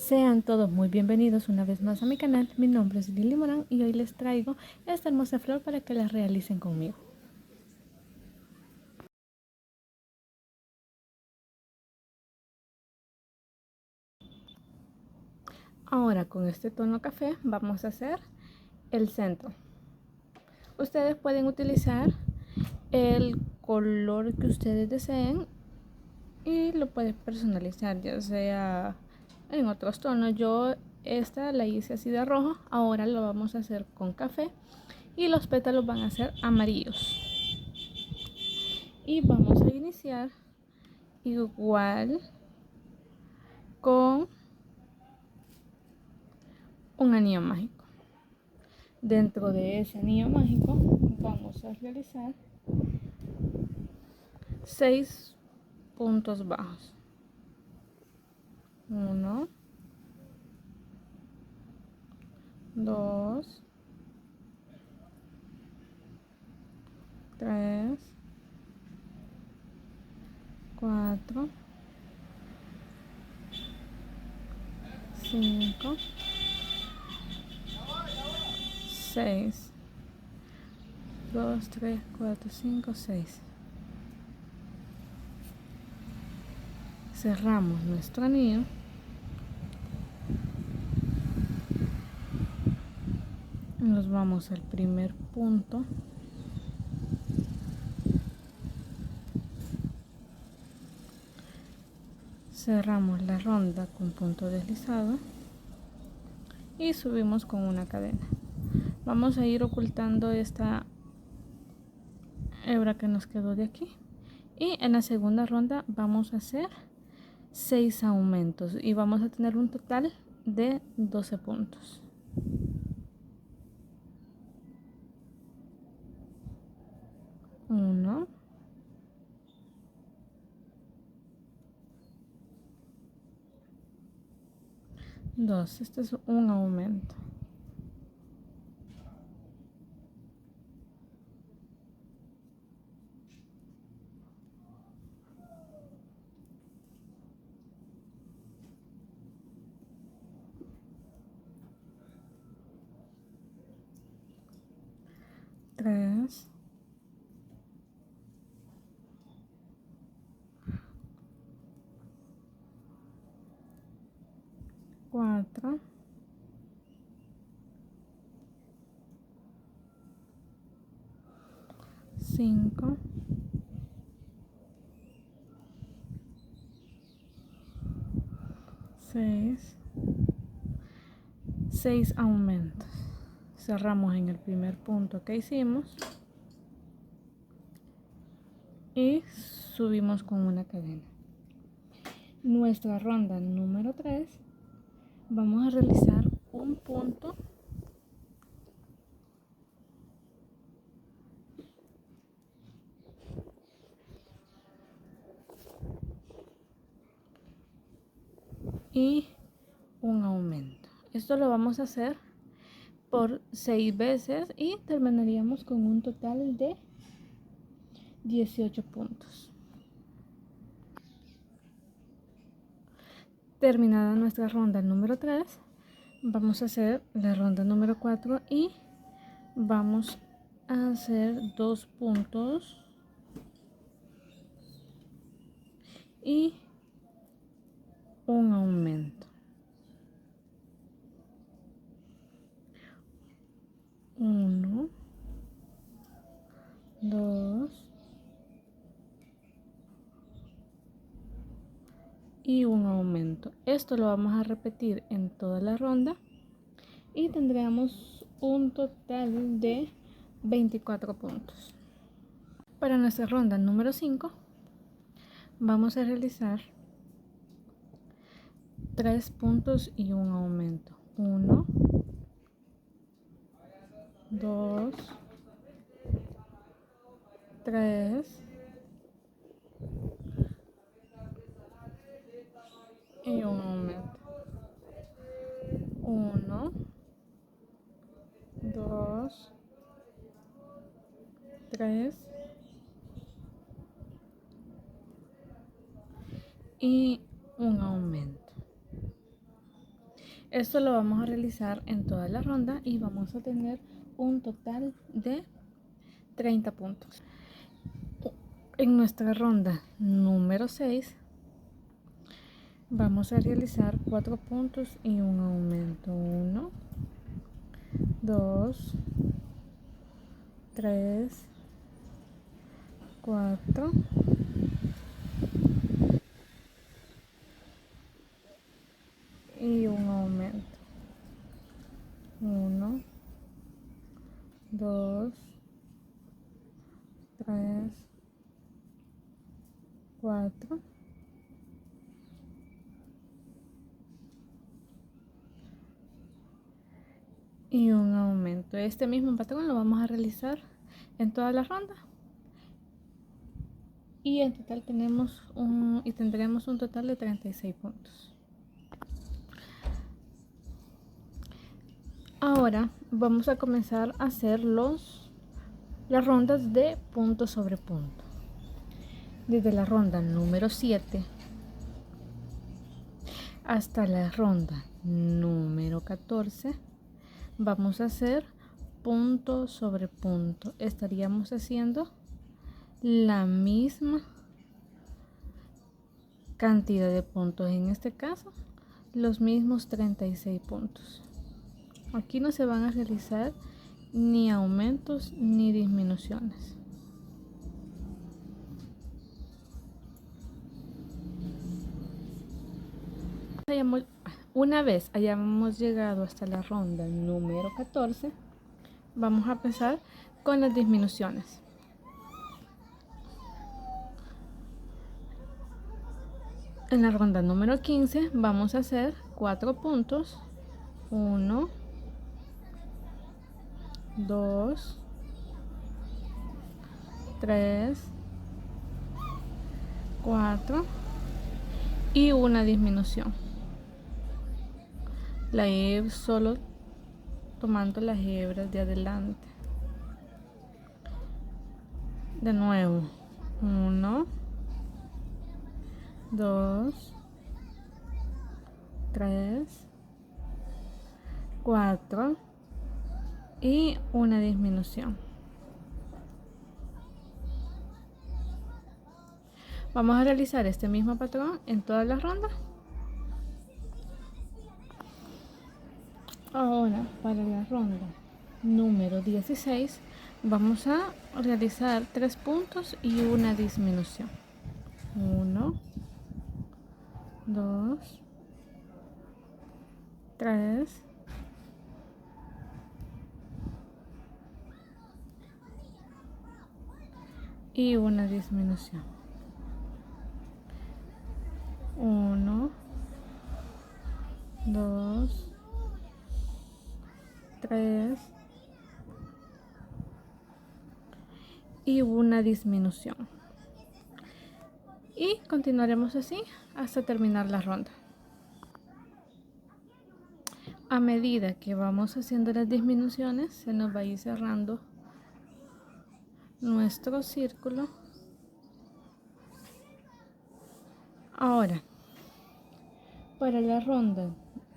Sean todos muy bienvenidos una vez más a mi canal. Mi nombre es Lili Morán y hoy les traigo esta hermosa flor para que la realicen conmigo. Ahora con este tono café vamos a hacer el centro. Ustedes pueden utilizar el color que ustedes deseen y lo pueden personalizar, ya sea en otros tonos. Yo esta la hice así de rojo, ahora lo vamos a hacer con café y los pétalos van a ser amarillos. Y vamos a iniciar igual con un anillo mágico. Dentro de ese anillo mágico vamos a realizar 6 puntos bajos. 1, 2, 3, 4, 5, 6. 2, 3, 4, 5, 6. Cerramos nuestro anillo. Nos vamos al primer punto. Cerramos la ronda con punto deslizado y subimos con una cadena. Vamos a ir ocultando esta hebra que nos quedó de aquí y en la segunda ronda vamos a hacer 6 aumentos y vamos a tener un total de 12 puntos. Uno, dos, este es un aumento. Tres, cuatro, 5, 6, 6 aumentos. Cerramos en el primer punto que hicimos y subimos con una cadena. Nuestra ronda número 3 vamos a realizar un punto y un aumento. Esto lo vamos a hacer por 6 veces y terminaríamos con un total de 18 puntos. Terminada nuestra ronda número 3, vamos a hacer la ronda número 4 y vamos a hacer 2 puntos y un aumento. 1, 2 y un aumento. Esto lo vamos a repetir en toda la ronda y tendremos un total de 24 puntos. Para nuestra ronda número 5 vamos a realizar 3 puntos y un aumento. 1, 2, 3 y un aumento. 1, 2, 3 y un aumento. Esto lo vamos a realizar en toda la ronda y vamos a tener un total de 30 puntos. En nuestra ronda número 6 vamos a realizar 4 puntos y un aumento. 1, 2, 3, 4 y un aumento. 1, 2, 3, 4 y un aumento. Este mismo patrón lo vamos a realizar en toda la ronda y en total tendremos un total de 36 puntos. Ahora vamos a comenzar a hacer las rondas de punto sobre punto. Desde la ronda número 7 hasta la ronda número 14 vamos a hacer punto sobre punto. Estaríamos haciendo la misma cantidad de puntos, en este caso los mismos 36 puntos. Aquí no se van a realizar ni aumentos ni disminuciones. Una vez hayamos llegado hasta la ronda número 14, vamos a empezar con las disminuciones. En la ronda número 15 vamos a hacer 4 puntos. 1, 2, 3, 4 y una disminución. La hebra solo tomando las hebras de adelante. De nuevo, 1, 2, 3, 4 y una disminución. Vamos a realizar este mismo patrón en todas las rondas. Ahora, para la ronda número 16 vamos a realizar 3 puntos y una disminución. 1, 2, 3, 4 y una disminución. 1, 2, 3 y una disminución. Y continuaremos así hasta terminar la ronda. A medida que vamos haciendo las disminuciones, se nos va a ir cerrando nuestro círculo. Ahora, para la ronda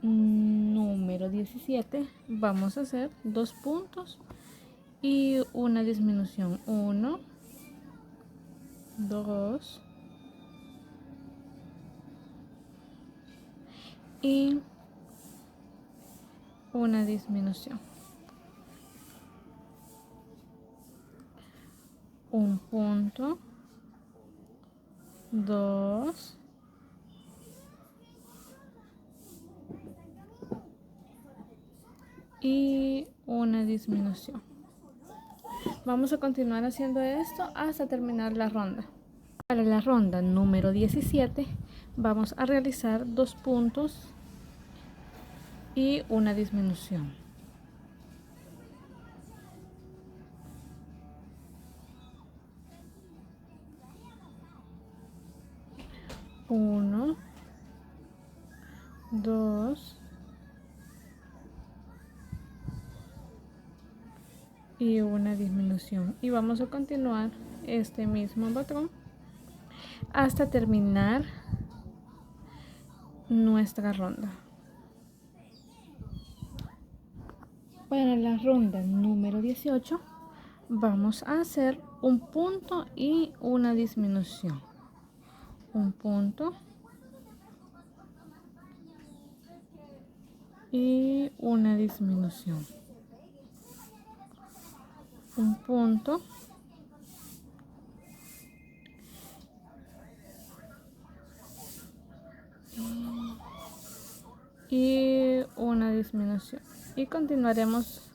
número 17 vamos a hacer 2 puntos y una disminución. 1, 2 y una disminución. 1 punto, 2 y una disminución. Vamos a continuar haciendo esto hasta terminar la ronda. Para la ronda número 17 vamos a realizar 2 puntos y una disminución. 1, 2 y una disminución. Y vamos a continuar este mismo patrón hasta terminar nuestra ronda. Para la ronda número 18 vamos a hacer un punto y una disminución. Un punto y una disminución. Un punto y una disminución. Y continuaremos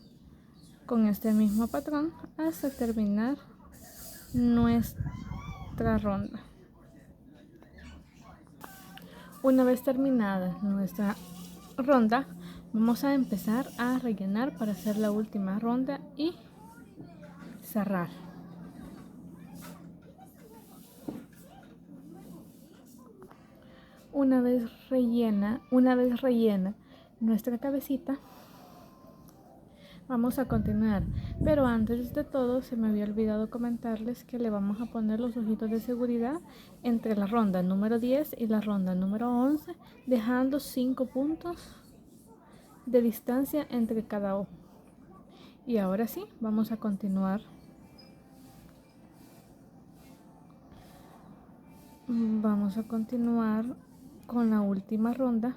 con este mismo patrón hasta terminar nuestra ronda. Una vez terminada nuestra ronda, vamos a empezar a rellenar para hacer la última ronda y cerrar. Una vez rellena nuestra cabecita, vamos a continuar, pero antes de todo se me había olvidado comentarles que le vamos a poner los ojitos de seguridad entre la ronda número 10 y la ronda número 11, dejando 5 puntos de distancia entre cada ojo. Y ahora sí, vamos a continuar. Vamos a continuar con la última ronda.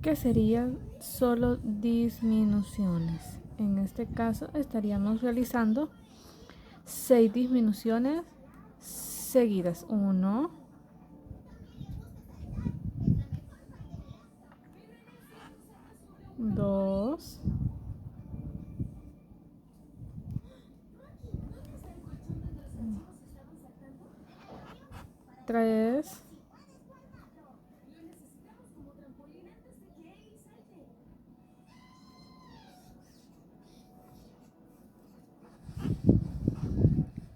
Que serían solo disminuciones. En este caso estaríamos realizando 6 disminuciones seguidas. 1, 2, 3,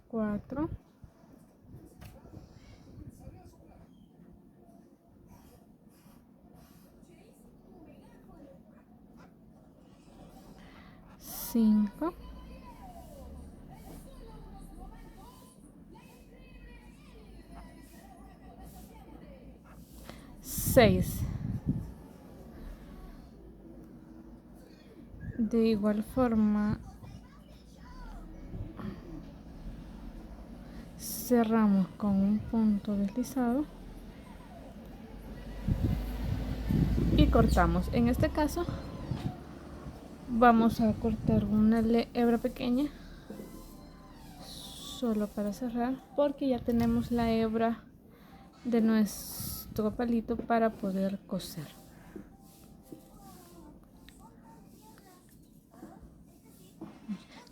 4, 5, 6. De igual forma, cerramos con un punto deslizado y cortamos. En este caso vamos a cortar una hebra pequeña solo para cerrar, porque ya tenemos la hebra de nuestro palito para poder coser.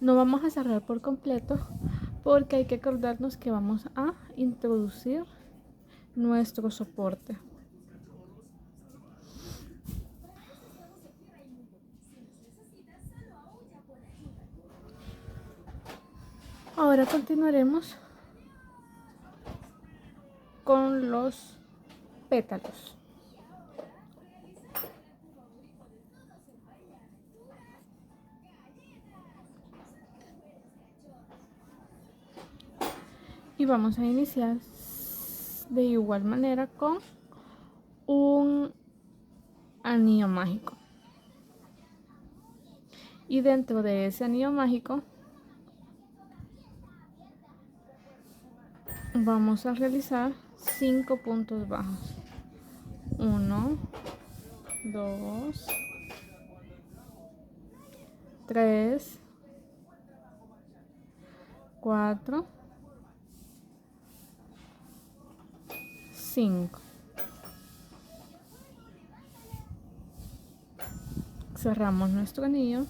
No vamos a cerrar por completo porque hay que acordarnos que vamos a introducir nuestro soporte. Ahora continuaremos con los pétalos. Y vamos a iniciar de igual manera con un anillo mágico. Y dentro de ese anillo mágico vamos a realizar 5 puntos bajos. 1, 2, 3, 4, 5. Cerramos nuestro anillo.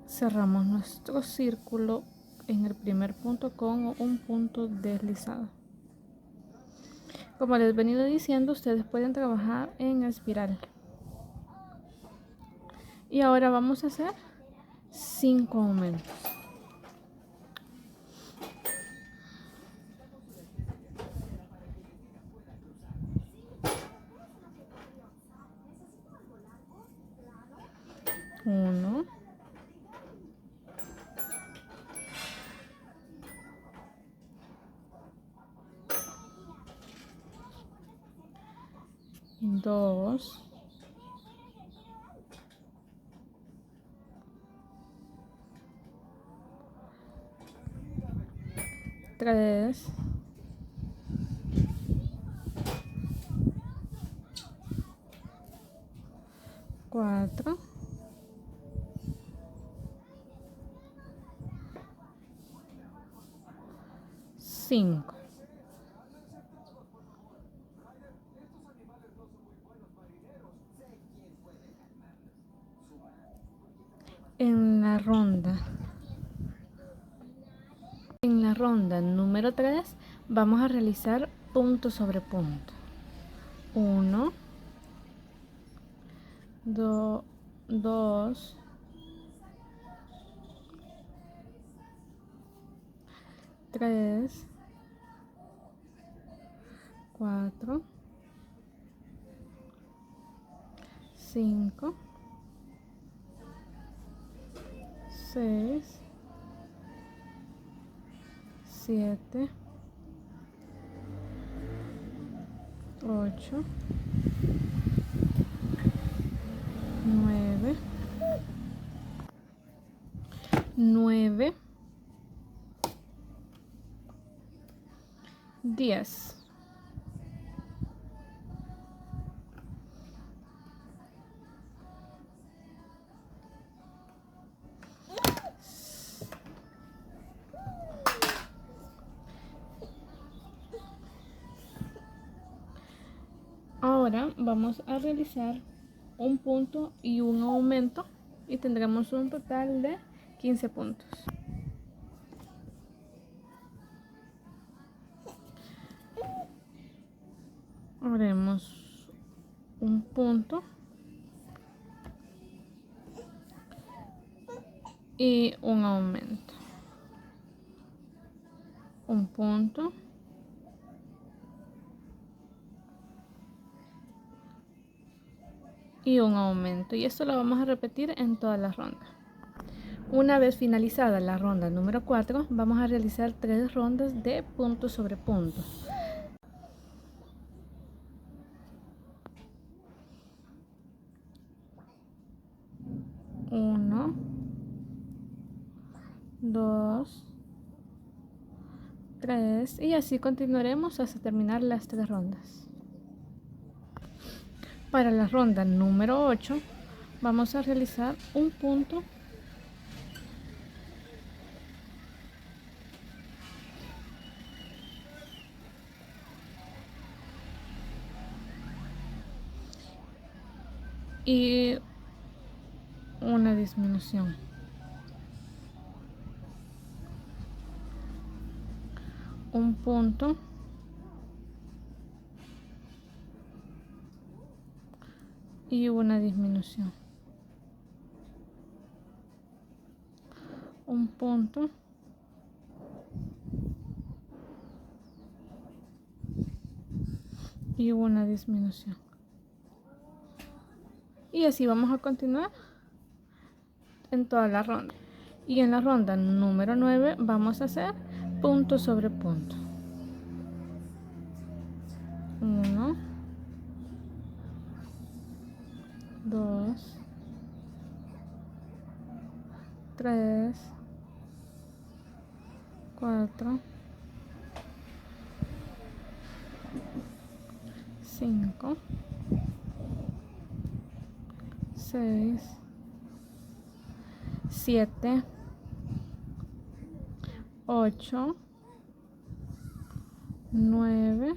Cerramos nuestro círculo en el primer punto con un punto deslizado. Como les he venido diciendo, ustedes pueden trabajar en espiral. Y ahora vamos a hacer 5 aumentos. Uno, 2, 3, 4, 5. En la ronda número 3 vamos a realizar punto sobre punto. 1, 2, 3, 4, 5, 6, 7, 8, 9, 10. Ahora vamos a realizar un punto y un aumento y tendremos un total de 15 puntos. Haremos un punto y un aumento. Un punto y un aumento, y esto lo vamos a repetir en todas las rondas. Una vez finalizada la ronda número 4, vamos a realizar 3 rondas de punto sobre punto. Uno, 2, 3 y así continuaremos hasta terminar las 3 rondas. Para la ronda número 8 vamos a realizar un punto y una disminución. Un punto y una disminución. Un punto y una disminución. Y así vamos a continuar en toda la ronda. Y en la ronda número 9 vamos a hacer punto sobre punto. 1, 2, 3, 4, 5, 6, 7, 8, 9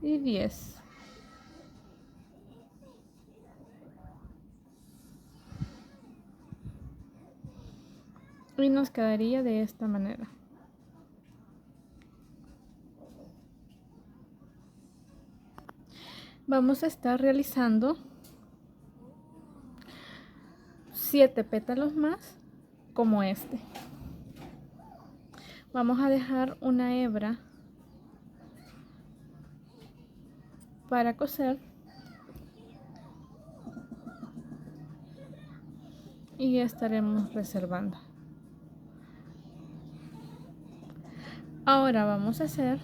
y 10. Y nos quedaría de esta manera. Vamos a estar realizando 7 pétalos más como este. Vamos a dejar una hebra para coser y estaremos reservando. Ahora vamos a hacer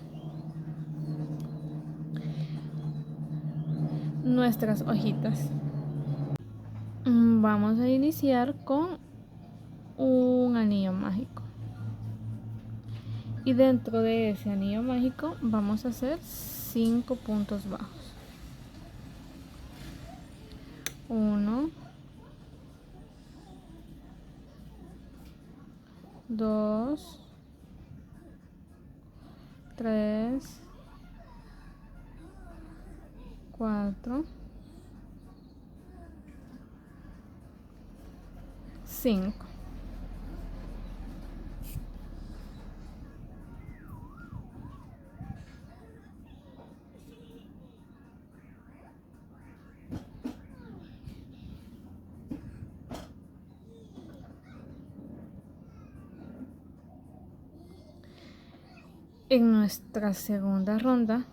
nuestras hojitas. Vamos a iniciar con un anillo mágico. Y dentro de ese anillo mágico vamos a hacer 5 puntos bajos. 1, 2, 3, 4, 5. En nuestra segunda ronda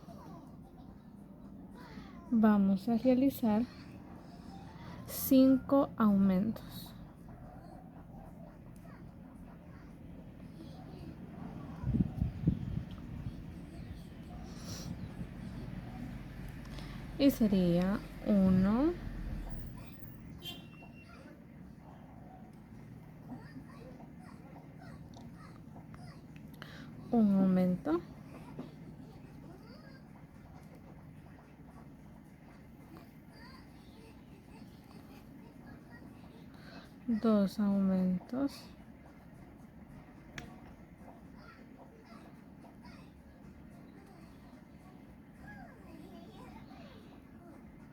vamos a realizar 5 aumentos. Y sería 1, 1 aumento, 2 aumentos,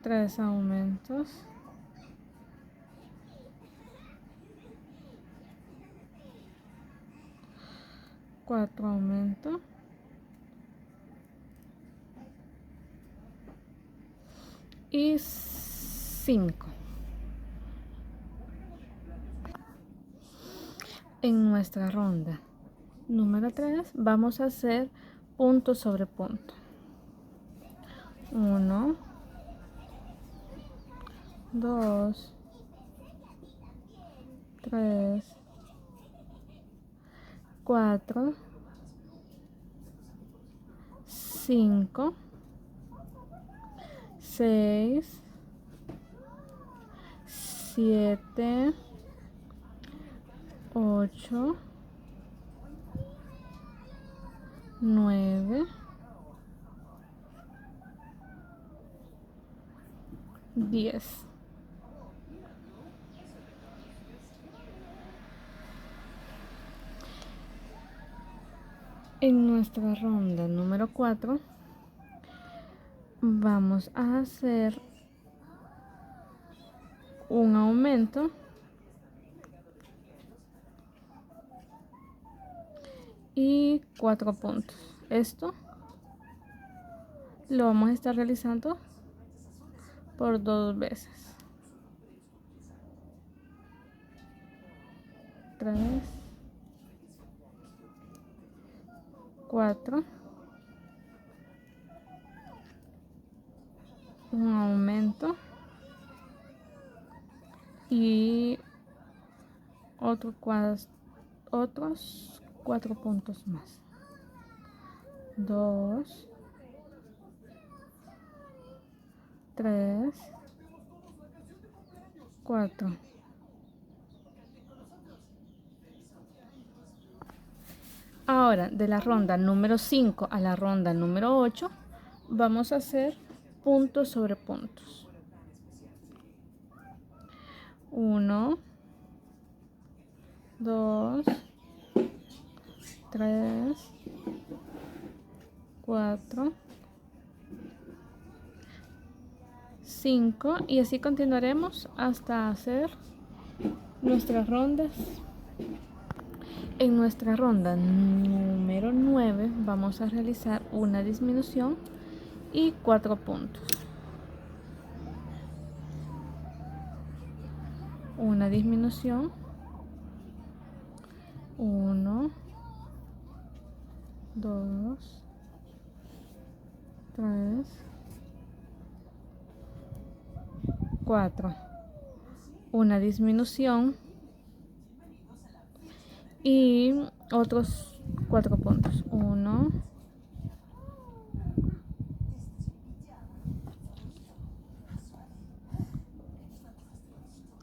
3 aumentos, 4 aumentos y 5. En nuestra ronda número 3 vamos a hacer punto sobre punto. 1, 2, 3, 4, 5, 6, 7, 8, 9, 10. En nuestra ronda número 4 vamos a hacer un aumento y 4 puntos. Esto lo vamos a estar realizando por 2 veces. 3, 4, un aumento y otros 4 puntos más. 2, 3, 4. Ahora, de la ronda número 5 a la ronda número 8, vamos a hacer puntos sobre puntos. 1, 2, 3, 4, 5 y así continuaremos hasta hacer nuestras rondas. En nuestra ronda número 9 vamos a realizar una disminución y 4 puntos. Una disminución, 1, 2, 3, 4. Una disminución y otros 4 puntos. 1, 2,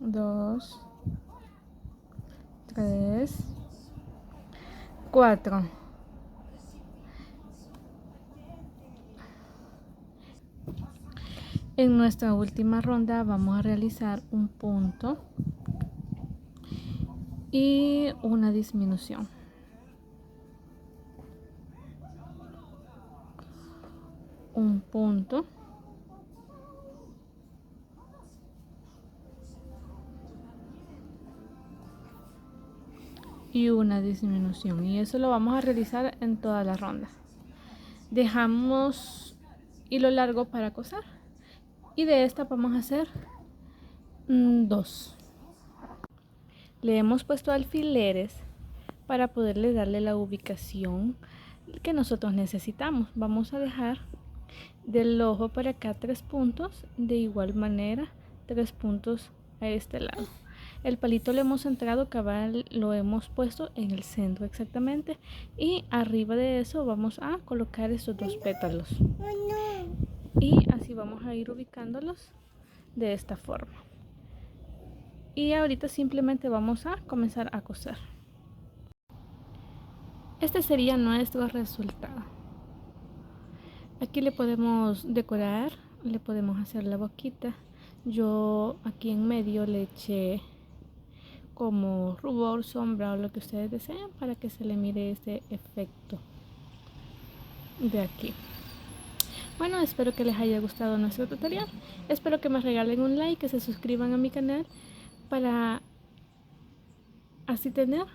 2, 3, 4. En nuestra última ronda vamos a realizar un punto y una disminución. Un punto y una disminución, y eso lo vamos a realizar en toda la ronda. Dejamos hilo largo para coser y de esta vamos a hacer 2. Le hemos puesto alfileres para poderle darle la ubicación que nosotros necesitamos. Vamos a dejar del ojo para acá 3 puntos, de igual manera 3 puntos a este lado. El palito le hemos entrado cabal, lo hemos puesto en el centro exactamente, y arriba de eso vamos a colocar estos 2 pétalos y así vamos a ir ubicándolos de esta forma. Y ahorita simplemente vamos a comenzar a coser. Este sería nuestro resultado. Aquí le podemos decorar, le podemos hacer la boquita. Yo aquí en medio le eché como rubor, sombra o lo que ustedes deseen para que se le mire este efecto de aquí. Bueno, espero que les haya gustado nuestro tutorial. Espero que me regalen un like, que se suscriban a mi canal para así tener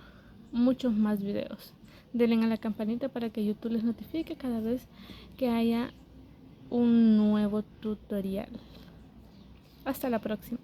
muchos más videos. Denle a la campanita para que YouTube les notifique cada vez que haya un nuevo tutorial. Hasta la próxima.